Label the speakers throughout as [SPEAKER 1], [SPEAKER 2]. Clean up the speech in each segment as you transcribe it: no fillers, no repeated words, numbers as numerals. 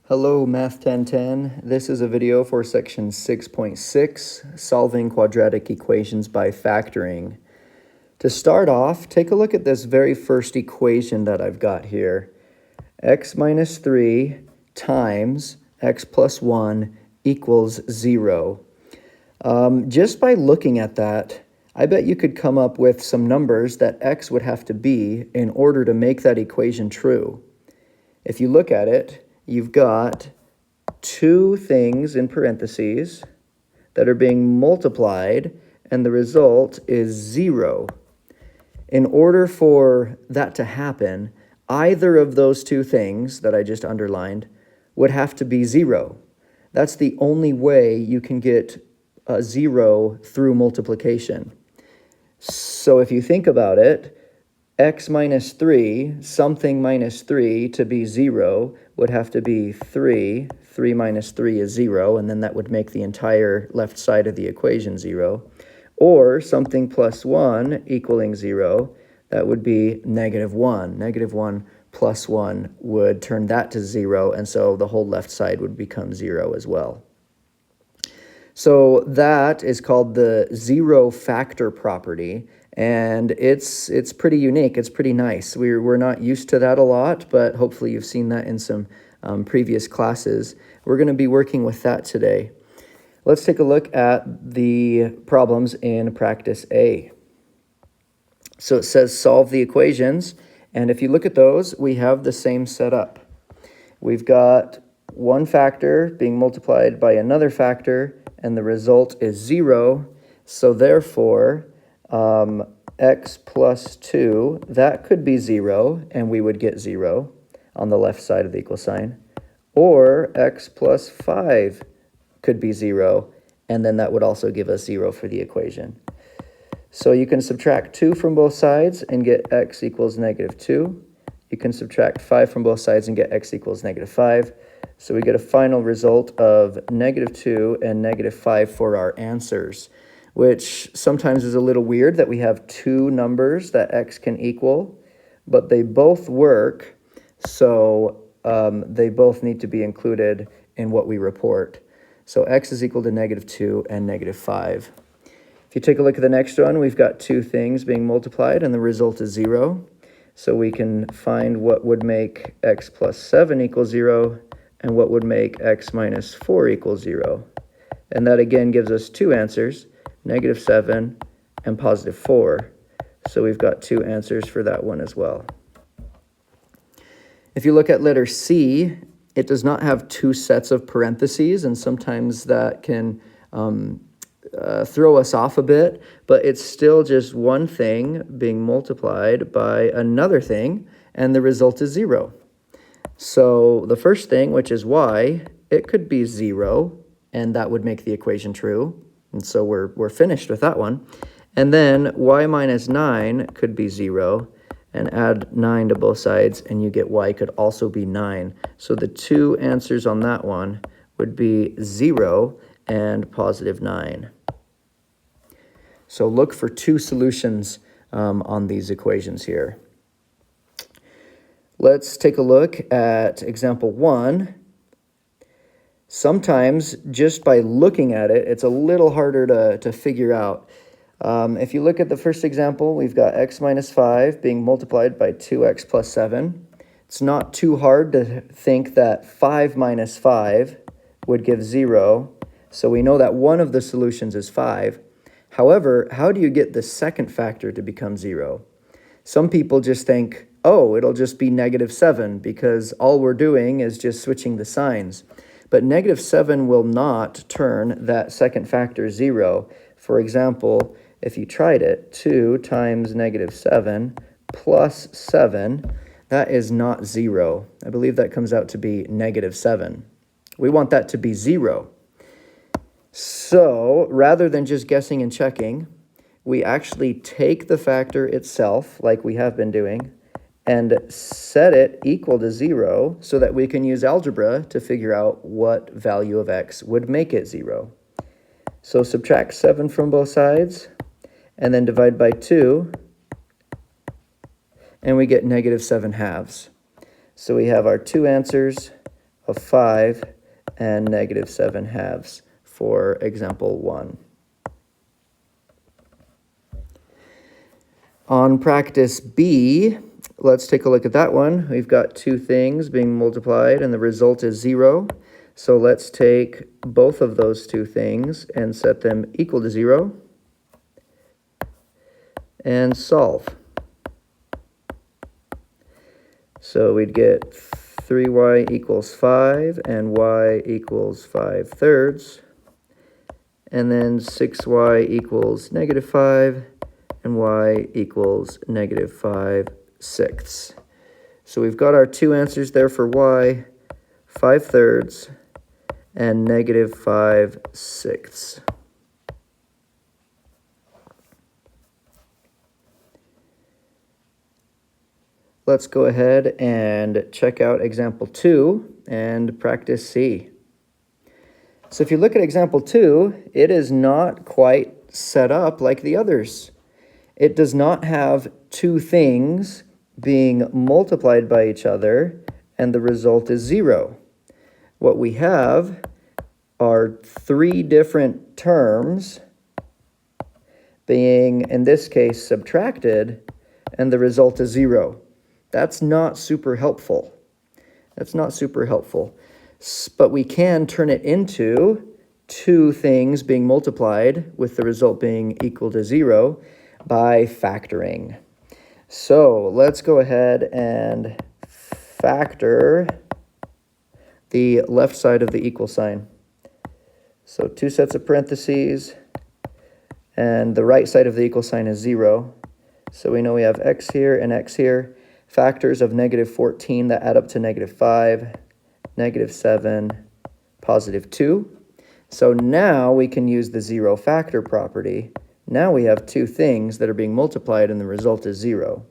[SPEAKER 1] Hello, Math 1010. This is a video for section 6.6, solving quadratic equations by factoring. To start off, take a look at this very first equation that I've got here. X minus 3 times x plus 1 equals 0. Just by looking at that, I bet you could come up with some numbers that x would have to be in order to make that equation true. If you look at it, you've got two things in parentheses that are being multiplied, and the result is 0. In order for that to happen, either of those two things that I just underlined would have to be 0. That's the only way you can get a 0 through multiplication. So if you think about it, x minus 3, something minus 3 to be 0 would have to be 3. 3 minus 3 is 0, and then that would make the entire left side of the equation 0. Or something plus 1 equaling 0, that would be negative 1. Negative 1 plus 1 would turn that to 0, and so the whole left side would become 0 as well. So that is called the zero factor property, and it's pretty unique. It's pretty nice. We're not used to that a lot, but hopefully you've seen that in some previous classes. We're going to be working with that today. Let's take a look at the problems in practice A. So it says solve the equations, and if you look at those, we have the same setup. We've got one factor being multiplied by another factor, and the result is 0. So therefore, x plus 2, that could be 0, and we would get 0 on the left side of the equal sign. Or x plus 5 could be 0, and then that would also give us 0 for the equation. So you can subtract 2 from both sides and get x equals negative 2. You can subtract 5 from both sides and get x equals negative 5. So we get a final result of negative 2 and negative 5 for our answers, which sometimes is a little weird that we have two numbers that x can equal, but they both work, so they both need to be included in what we report. So x is equal to negative 2 and negative 5. If you take a look at the next one, we've got two things being multiplied, and the result is 0. So we can find what would make x plus 7 equal 0, and what would make x minus 4 equal 0. And that again gives us two answers, negative 7 and positive 4. So we've got two answers for that one as well. If you look at letter C, it does not have two sets of parentheses, and sometimes that can throw us off a bit, but it's still just one thing being multiplied by another thing, and the result is 0. So the first thing, which is y, it could be 0, and that would make the equation true. And so we're finished with that one. And then y minus 9 could be 0, and add 9 to both sides, and you get y could also be 9. So the two answers on that one would be 0 and positive 9. So look for two solutions on these equations here. Let's take a look at example 1. Sometimes, just by looking at it, it's a little harder to figure out. If you look at the first example, we've got x minus 5 being multiplied by 2x plus 7. It's not too hard to think that 5 minus 5 would give 0, so we know that one of the solutions is 5. However, how do you get the second factor to become 0? Some people just think, oh, it'll just be negative 7 because all we're doing is just switching the signs. But negative 7 will not turn that second factor 0. For example, if you tried it, 2 times negative 7 plus 7, that is not 0. I believe that comes out to be negative 7. We want that to be 0. So rather than just guessing and checking, we actually take the factor itself, like we have been doing, and set it equal to 0 so that we can use algebra to figure out what value of x would make it 0. So subtract 7 from both sides, and then divide by 2, and we get negative 7 halves. So we have our two answers of 5 and negative 7 halves for example 1. On practice B, let's take a look at that one. We've got two things being multiplied and the result is 0. So let's take both of those two things and set them equal to 0 and solve. So we'd get 3y equals 5 and y equals 5/3. And then 6y equals negative 5 and y equals negative 5/6. So we've got our two answers there for y, 5/3 and negative 5/6. Let's go ahead and check out example 2 and practice C. So if you look at example 2, it is not quite set up like the others. It does not have two things being multiplied by each other and the result is 0. What we have are three different terms being, in this case, subtracted and the result is 0. That's not super helpful. That's not super helpful. But we can turn it into two things being multiplied with the result being equal to 0 by factoring. So let's go ahead and factor the left side of the equal sign. So two sets of parentheses, and the right side of the equal sign is 0. So we know we have x here and x here. Factors of negative 14 that add up to negative 5, negative 7, positive 2. So now we can use the 0 factor property. Now we have two things that are being multiplied and the result is 0.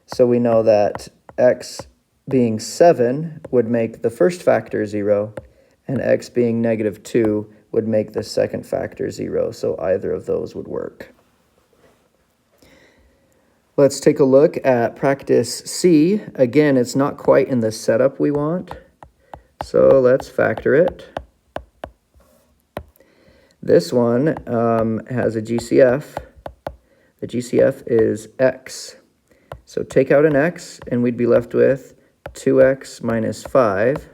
[SPEAKER 1] So we know that x being 7 would make the first factor 0, and x being negative 2 would make the second factor 0. So either of those would work. Let's take a look at practice C. Again, it's not quite in the setup we want, so let's factor it. This one has a GCF. The GCF is x. So take out an x, and we'd be left with 2x minus 5.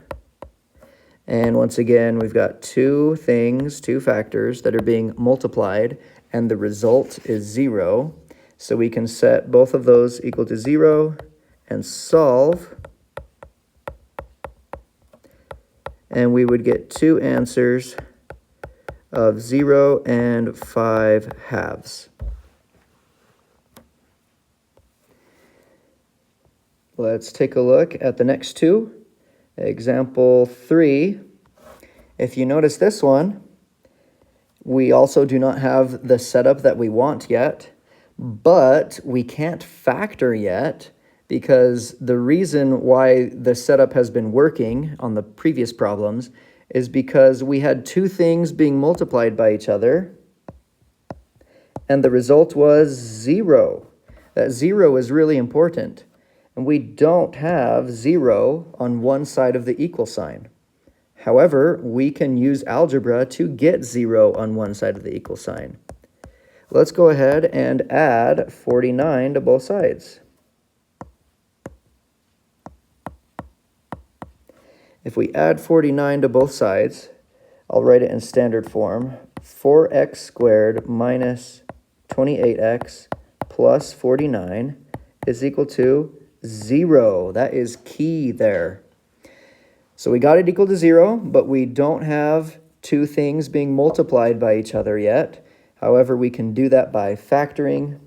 [SPEAKER 1] And once again, we've got two things, two factors that are being multiplied, and the result is 0. So we can set both of those equal to 0 and solve. And we would get two answers of 0 and 5 halves. Let's take a look at the next two. Example 3. If you notice this one, we also do not have the setup that we want yet. But we can't factor yet because the reason why the setup has been working on the previous problems is because we had two things being multiplied by each other and the result was 0. That 0 is really important. And we don't have 0 on one side of the equal sign. However, we can use algebra to get 0 on one side of the equal sign. Let's go ahead and add 49 to both sides. If we add 49 to both sides, I'll write it in standard form. 4x squared minus 28x plus 49 is equal to 0. That is key there. So we got it equal to 0, but we don't have two things being multiplied by each other yet. However, we can do that by factoring.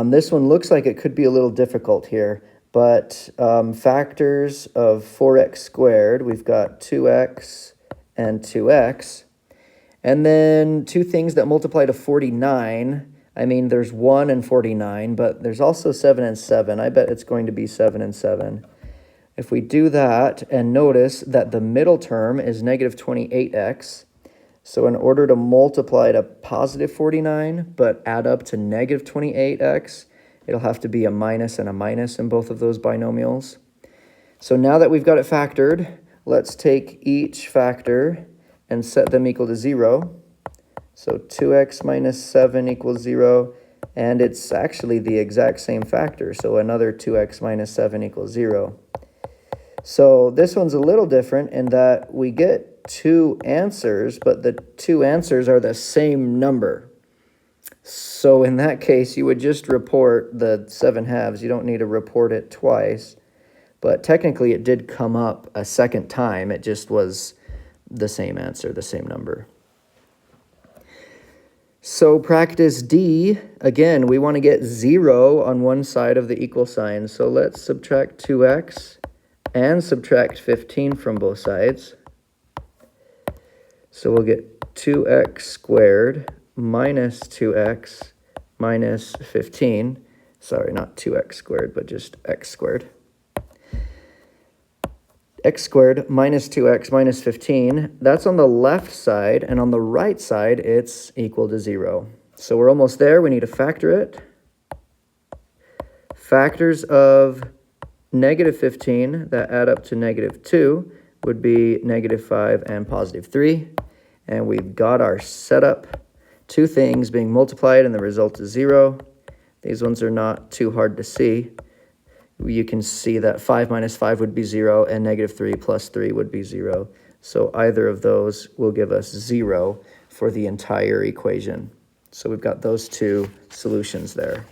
[SPEAKER 1] This one looks like it could be a little difficult here, but factors of 4x squared, we've got 2x and 2x. And then two things that multiply to 49. I mean, there's 1 and 49, but there's also 7 and 7. I bet it's going to be 7 and 7. If we do that and notice that the middle term is negative 28x, so in order to multiply to positive 49 but add up to negative 28x, It'll have to be a minus and a minus in both of those binomials. So now that we've got it factored, let's take each factor and set them equal to 0. So 2x minus 7 equals 0, and it's actually the exact same factor, so another 2x minus 7 equals 0. So this one's a little different in that we get two answers, but the two answers are the same number. So in that case, you would just report the 7/2. You don't need to report it twice. But technically, it did come up a second time. It just was the same answer, the same number. So practice D, again, we want to get 0 on one side of the equal sign. So let's subtract 2x and subtract 15 from both sides. So we'll get 2x squared minus 2x minus 15. Sorry, not 2x squared, but just x squared. X squared minus 2x minus 15, that's on the left side, and on the right side, it's equal to 0. So we're almost there. We need to factor it. Factors of negative 15 that add up to negative 2 would be negative 5 and positive 3. And we've got our setup. Two things being multiplied, and the result is 0. These ones are not too hard to see. You can see that 5 minus 5 would be 0, and negative 3 plus 3 would be 0. So either of those will give us 0 for the entire equation. So we've got those two solutions there.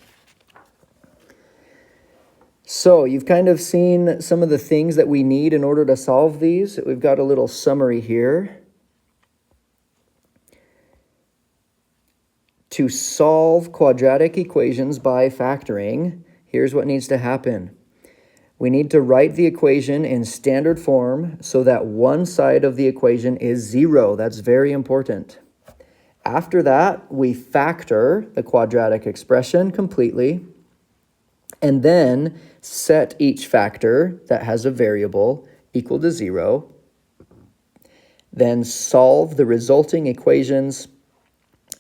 [SPEAKER 1] So you've kind of seen some of the things that we need in order to solve these. We've got a little summary here. To solve quadratic equations by factoring, here's what needs to happen. We need to write the equation in standard form so that one side of the equation is 0. That's very important. After that, we factor the quadratic expression completely, and then set each factor that has a variable equal to 0. Then solve the resulting equations.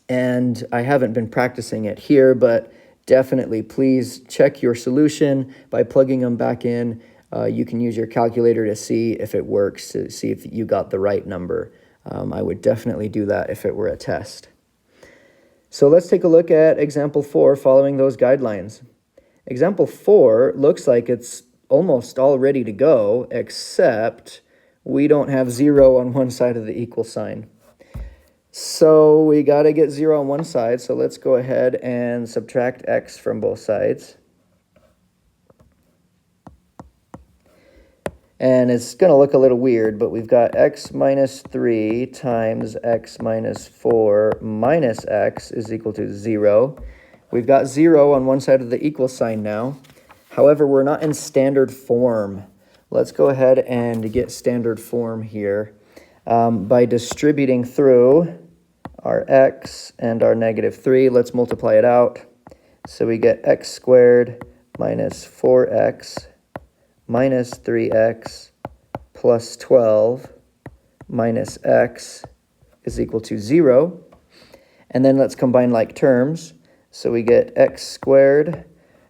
[SPEAKER 1] And I haven't been practicing it here, but definitely please check your solution by plugging them back in. You can use your calculator to see if it works, to see if you got the right number. I would definitely do that if it were a test. So let's take a look at example 4 following those guidelines. Example 4 looks like it's almost all ready to go, except we don't have 0 on one side of the equal sign. So we got to get 0 on one side, so let's go ahead and subtract x from both sides. And it's going to look a little weird, but we've got x minus 3 times x minus 4 minus x is equal to 0. We've got 0 on one side of the equal sign now. However, we're not in standard form. Let's go ahead and get standard form here by distributing through our x and our negative 3. Let's multiply it out. So we get x squared minus 4x minus 3x plus 12 minus x is equal to 0. And then let's combine like terms. So we get x squared,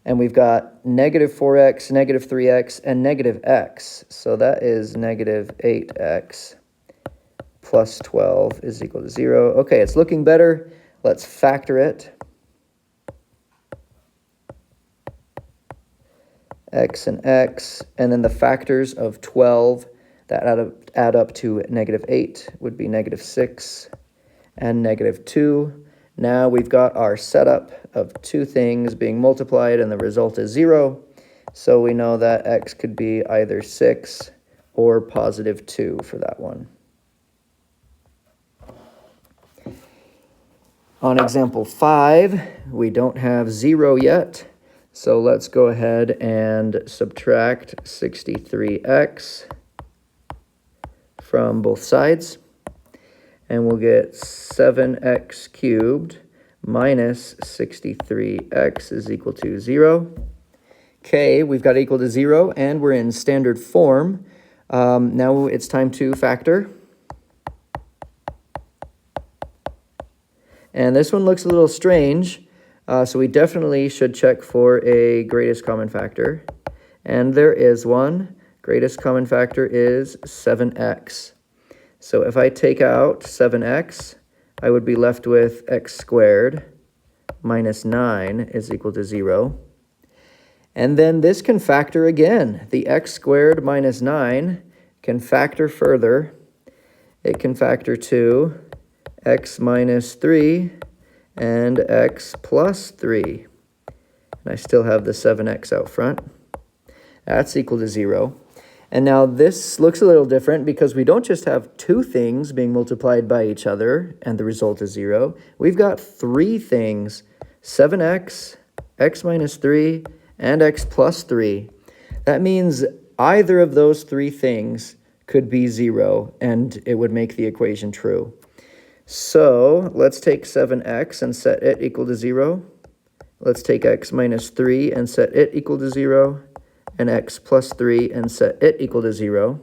[SPEAKER 1] and we've got negative 4x, negative 3x, and negative x. So that is negative 8x. Plus 12 is equal to 0. Okay, it's looking better. Let's factor it. X and x, and then the factors of 12 that add up to negative 8 would be negative 6 and negative 2. Now we've got our setup of two things being multiplied, and the result is 0. So we know that x could be either 6 or positive 2 for that one. On example 5, we don't have 0 yet, so let's go ahead and subtract 63x from both sides, and we'll get 7x cubed minus 63x is equal to 0. Okay, we've got equal to 0, and we're in standard form. Now it's time to factor. And this one looks a little strange. So we definitely should check for a greatest common factor. And there is one. Greatest common factor is 7x. So if I take out 7x, I would be left with x squared minus 9 is equal to 0. And then this can factor again. The x squared minus 9 can factor further. It can factor to x minus 3 and x plus 3. And I still have the 7x out front. That's equal to 0. And now this looks a little different because we don't just have two things being multiplied by each other and the result is 0. We've got three things, 7x, x minus 3, and x plus 3. That means either of those three things could be 0 and it would make the equation true. So let's take 7x and set it equal to 0. Let's take x minus 3 and set it equal to 0. And x plus 3 and set it equal to 0.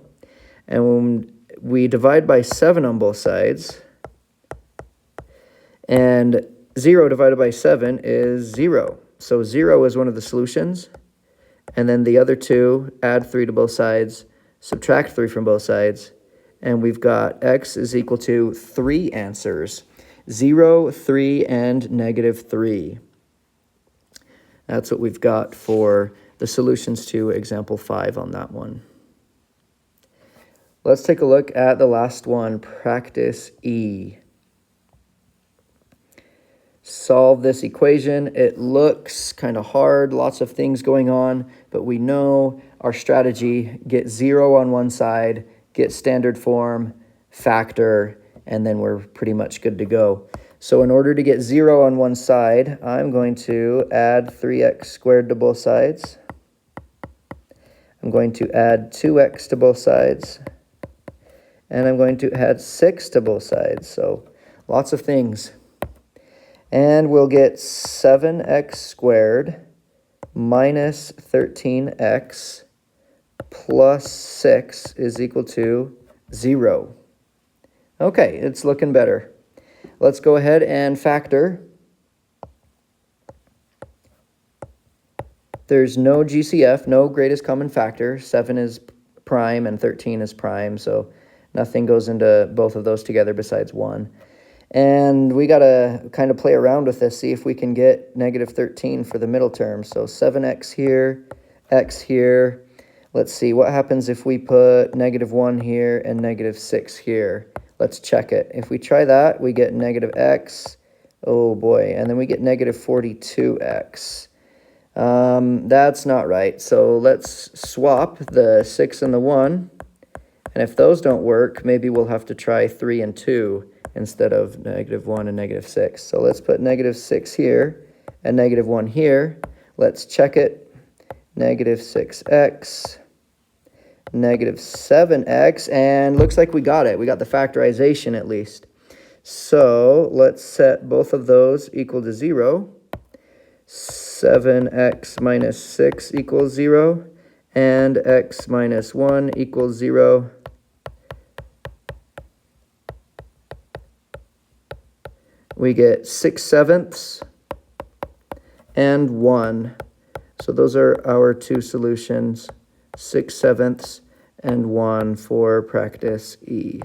[SPEAKER 1] And when we divide by 7 on both sides, and 0 divided by 7 is 0. So 0 is one of the solutions. And then the other two, add 3 to both sides, subtract 3 from both sides, and we've got x is equal to 3 answers, 0, 3, and negative 3. That's what we've got for the solutions to example 5 on that one. Let's take a look at the last one, practice E. Solve this equation. It looks kind of hard, lots of things going on, but we know our strategy: get 0 on one side, get standard form, factor, and then we're pretty much good to go. So in order to get 0 on one side, I'm going to add 3x squared to both sides. I'm going to add 2x to both sides. And I'm going to add 6 to both sides. So lots of things. And we'll get 7x squared minus 13x plus 6 is equal to 0. Okay, it's looking better. Let's go ahead and factor. There's no GCF, no greatest common factor. 7 is prime and 13 is prime, so nothing goes into both of those together besides 1. And we got to kind of play around with this, see if we can get negative 13 for the middle term. So 7x here, x here. Let's see, what happens if we put negative 1 here and negative 6 here? Let's check it. If we try that, we get negative x. Oh boy, and then we get negative 42x. That's not right. So let's swap the 6 and the 1. And if those don't work, maybe we'll have to try 3 and 2 instead of negative 1 and negative 6. So let's put negative 6 here and negative 1 here. Let's check it. Negative 6x, negative 7x, and looks like we got it. We got the factorization at least. So let's set both of those equal to 0. 7x minus 6 equals 0, and x minus 1 equals 0. We get 6/7 and 1. So those are our two solutions, 6/7 and 1 for practice E.